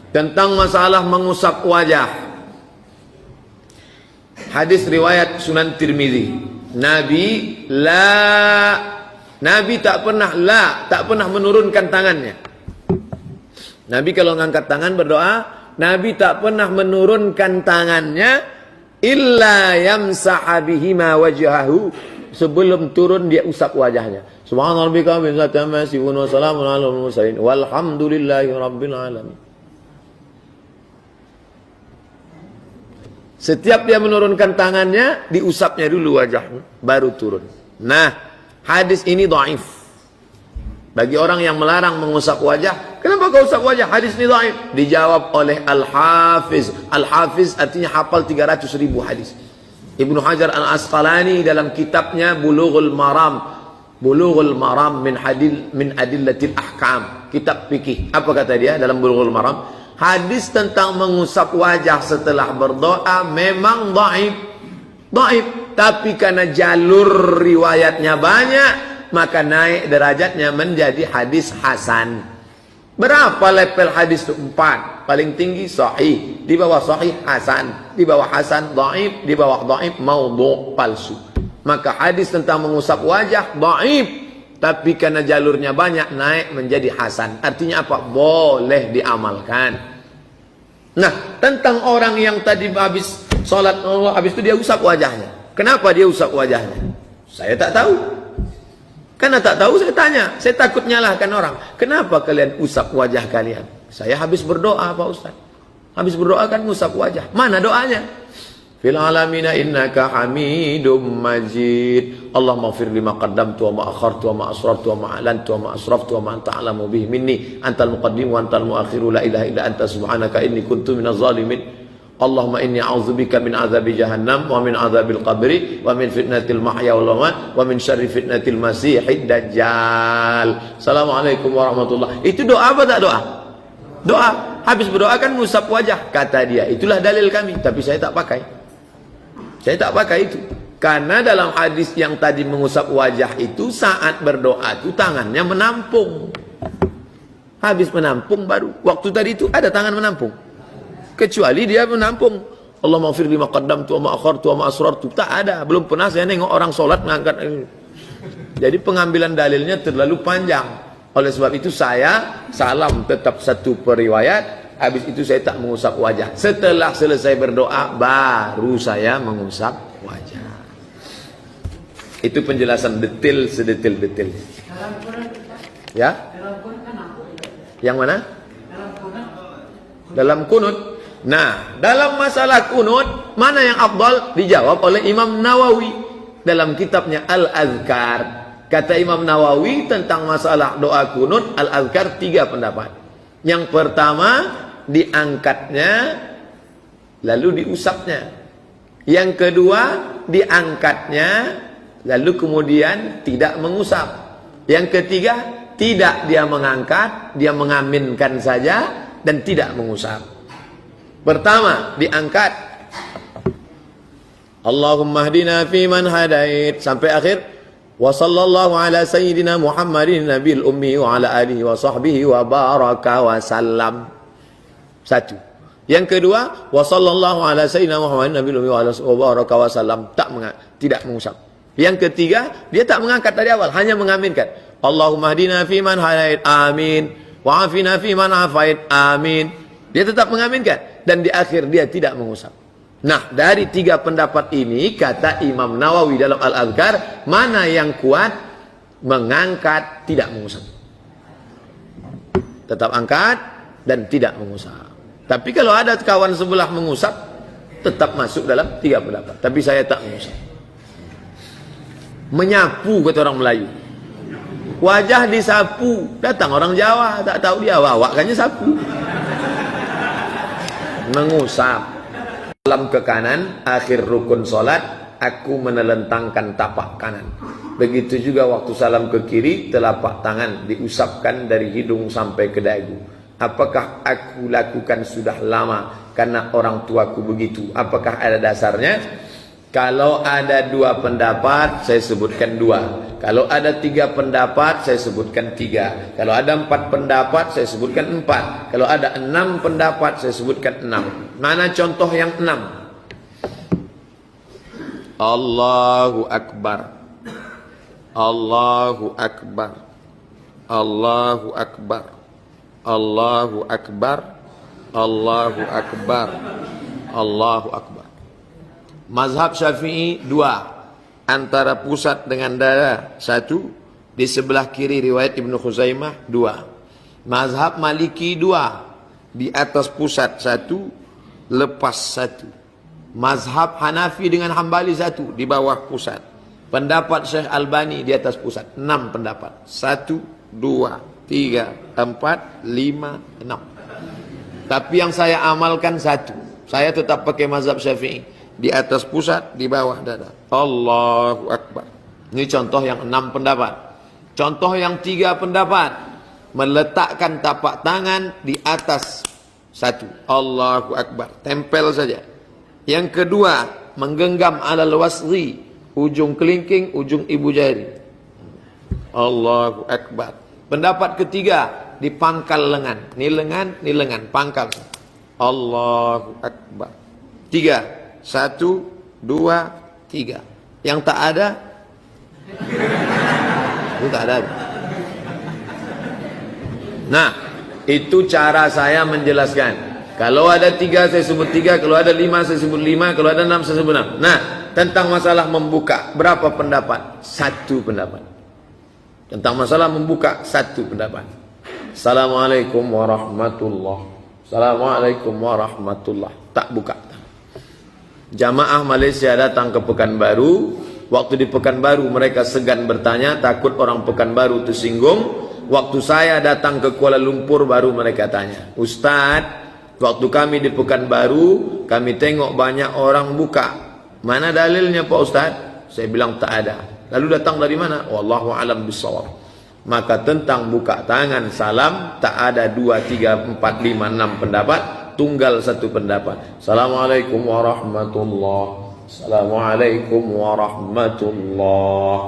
tentang masalah mengusap wajah. Hadis riwayat Sunan Tirmizi. Nabi tak pernah menurunkan tangannya. Nabi kalau ngangkat tangan berdoa, Nabi tak pernah menurunkan tangannya illa yamsaha bihima wajhahu, sebelum turun dia usap wajahnya. Subhana rabbika rabbil izzati amma yasifun wa salamun alal mursalin walhamdulillahi rabbil alamin. Setiap dia menurunkan tangannya, diusapnya dulu wajahnya, baru turun. Nah, hadis ini dhaif. Bagi orang yang melarang mengusap wajah, kenapa kau usap wajah? Hadis ini dhaif. Dijawab oleh Al-Hafiz. Al-Hafiz artinya hafal 300.000 hadis. Ibnu Hajar Al-Asqalani dalam kitabnya Bulughul Maram. Bulughul Maram min adillatil ahkam. Kitab fikih. Apa kata dia dalam Bulughul Maram? Hadis tentang mengusap wajah setelah berdoa memang dhaif. Dhaif, tapi karena jalur riwayatnya banyak, maka naik derajatnya menjadi hadis hasan. Berapa level hadis itu? 4. Paling tinggi sahih, di bawah sahih hasan, di bawah hasan dhaif, di bawah dhaif maudhu, palsu. Maka hadis tentang mengusap wajah dhaif, tapi karena jalurnya banyak naik menjadi hasan. Artinya apa? Boleh diamalkan. Nah, tentang orang yang tadi habis sholat habis itu dia usap wajahnya. Kenapa dia usap wajahnya? Saya tak tahu. Karena tak tahu saya tanya. Saya takut nyalahkan orang. Kenapa kalian usap wajah kalian? Saya habis berdoa Pak Ustaz. Habis berdoa kan usap wajah. Mana doanya? Fil alamina innaka hamidum majid. Allahumma ighfir lima qaddamtu wa ma akhartu wa ma asrartu wa ma a'lantu wa ma asraftu wa ma anta a'lamu bihi minni antal muqaddim wa antal muakhiru la ilaha illa anta subhanaka inni kuntu minaz zalimin. Allahumma inni a'udzubika min azabi jahannam wa min azabil qabri wa min fitnatil mahya wal mamat wa min syarri fitnatil masiihid dajjal. Assalamualaikum warahmatullahi. Itu doa apa tak doa? Doa. Habis berdoa kan ngusap wajah, kata dia. Itulah dalil kami, tapi saya tak pakai. Saya tak pakai itu. Karena dalam hadis yang tadi mengusap wajah itu, saat berdoa itu tangannya menampung. Habis menampung baru. Waktu tadi itu ada tangan menampung. Kecuali dia menampung. Allahumma ighfir lima qaddamtu wa ma akhartu wa ma asrartu. Tak ada. Belum pernah saya nengok orang sholat mengangkat ini. Jadi pengambilan dalilnya terlalu panjang. Oleh sebab itu saya salam tetap satu periwayat. Habis itu saya tak mengusap wajah. Setelah selesai berdoa, baru saya mengusap wajah. Itu penjelasan detail sedetil-detil. Ya? Yang mana? Dalam kunut. Nah, dalam masalah kunut, mana yang afdal? Dijawab oleh Imam Nawawi dalam kitabnya Al-Azkar. Kata Imam Nawawi tentang masalah doa kunut, Al-Azkar 3 pendapat. Yang pertama, diangkatnya lalu diusapnya. Yang kedua, diangkatnya lalu kemudian tidak mengusap. Yang ketiga, tidak dia mengangkat, dia mengaminkan saja dan tidak mengusap. Pertama, diangkat. Allahumma hdina fi man hadait sampai akhir. Wa sallallahu ala sayyidina Muhammadin nabiyil ummi wa ala alihi wa sahbihi wa baraka wa sallam. Satu. Yang kedua, wa sallallahu ala sayyidina Muhammadin nabiyil ummi wa ala wa baraka wa sallam, tidak mengusap. Yang ketiga, dia tak mengangkat dari awal, hanya mengaminkan. Allahumma hdina fi man hadait, amin. Wa afina fi man afait, amin. Dia tetap mengaminkan dan di akhir dia tidak mengusap. Nah, dari 3 pendapat ini kata Imam Nawawi dalam Al-Azkar, mana yang kuat? Mengangkat, tidak mengusap. Tetap angkat dan tidak mengusap. Tapi kalau ada kawan sebelah mengusap, tetap masuk dalam 3 pendapat. Tapi saya tak mengusap. Menyapu kata orang Melayu. Wajah disapu, datang orang Jawa, tak tahu dia wawakannya sapu. Mengusap. Salam ke kanan, akhir rukun solat, aku menelentangkan tapak kanan. Begitu juga waktu salam ke kiri, telapak tangan diusapkan dari hidung sampai ke dagu. Apakah aku lakukan sudah lama karena orang tuaku begitu? Apakah ada dasarnya? Kalau ada 2 pendapat, saya sebutkan 2. Kalau ada 3 pendapat, saya sebutkan 3. Kalau ada 4 pendapat, saya sebutkan 4. Kalau ada 6 pendapat, saya sebutkan 6. Mana contoh yang 6? Allahu Akbar. Allahu Akbar. Allahu Akbar. Allahu Akbar. Allahu Akbar. Allahu Akbar. Mazhab Syafi'i 2, antara pusat dengan dada 1, di sebelah kiri riwayat Ibnu Khuzaimah 2. Mazhab Maliki 2, di atas pusat 1, lepas 1. Mazhab Hanafi dengan Hambali 1, di bawah pusat. Pendapat Syekh Albani di atas pusat 6 pendapat. 1, 2, 3, 4, 5, 6. Tapi yang saya amalkan 1. Saya tetap pakai mazhab Syafi'i. Di atas pusat, di bawah dada. Allahu Akbar. Ini contoh yang 6 pendapat. Contoh yang 3 pendapat, meletakkan tapak tangan di atas 1. Allahu Akbar. Tempel saja. Yang kedua, menggenggam alal wasri, ujung kelingking, ujung ibu jari. Allahu Akbar. Pendapat ketiga, dipangkal lengan. Ni lengan, pangkal. Allahu Akbar. 3. 1, 2, 3. Yang tak ada, itu tak ada. Nah, itu cara saya menjelaskan. Kalau ada 3 saya sebut 3, kalau ada 5 saya sebut 5, kalau ada 6 saya sebut 6. Nah, tentang masalah membuka, berapa pendapat? 1 pendapat. Tentang masalah membuka, 1 pendapat. Assalamualaikum warahmatullahi. Assalamualaikum warahmatullahi. Tak buka. Jamaah Malaysia datang ke Pekanbaru. Waktu di Pekanbaru mereka segan bertanya, takut orang Pekanbaru tersinggung. Waktu saya datang ke Kuala Lumpur baru mereka tanya, Ustaz, waktu kami di Pekanbaru kami tengok banyak orang buka. Mana dalilnya Pak Ustaz? Saya bilang tak ada. Lalu datang dari mana? Wallahu alam bissawab. Maka tentang buka tangan salam tak ada 2, 3, 4, 5, 6 pendapat. Tunggal 1 pendapat. Assalamualaikum warahmatullahi. Assalamualaikum warahmatullahi.